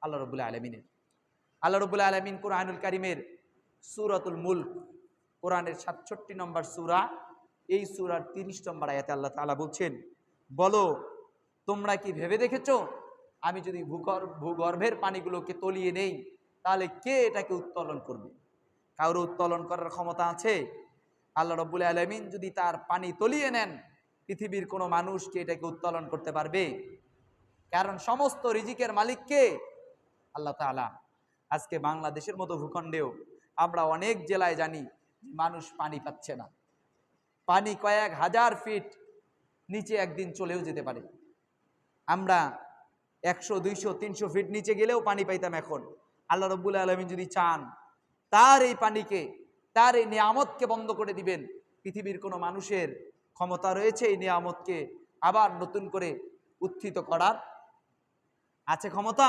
আল্লাহ রাব্বুল আলামিনের। আল্লাহ রাব্বুল আলামিন কুরআনুল কারীমের সূরাতুল মুলক, কোরআনের ৬৭ নম্বর সূরা, এই সূরার ৩০ নম্বর আয়াতে আল্লাহ তাআলা বলছেন, বলো তোমরা কি ভেবে দেখেছো আমি যদি ভূগর্ভের পানিগুলোকে তলিয়ে নেই তাহলে কে এটাকে উত্তোলন করবে? কারো উত্তোলন করার ক্ষমতা আছে? আল্লাহ রাব্বুল আলামিন যদি তার পানি তলিয়ে নেন, পৃথিবীর কোনো মানুষ কি এটাকে উত্তোলন করতে পারবে? কারণ সমস্ত রিজিকের মালিক কে? আল্লাহ তাআলা। আজকে বাংলাদেশের মতো ভূখণ্ডেও আমরা অনেক জেলায় জানি যে মানুষ পানি পাচ্ছে না। পানি কয়েক হাজার ফিট নিচে একদিন চলেও যেতে পারে। আমরা ১০০, ২০০, ৩০০ ফিট নিচে গেলেও পানি পাইতাম। এখন আল্লাহ রাব্বুল আলামিন যদি চান, তার এই পানিকে, তার এই নিয়ামতকে বন্ধ করে দিবেন। পৃথিবীর কোনো মানুষের ক্ষমতা রয়েছে এই নিয়ামতকে আবার নতুন করে উত্থিত করার? আছে ক্ষমতা?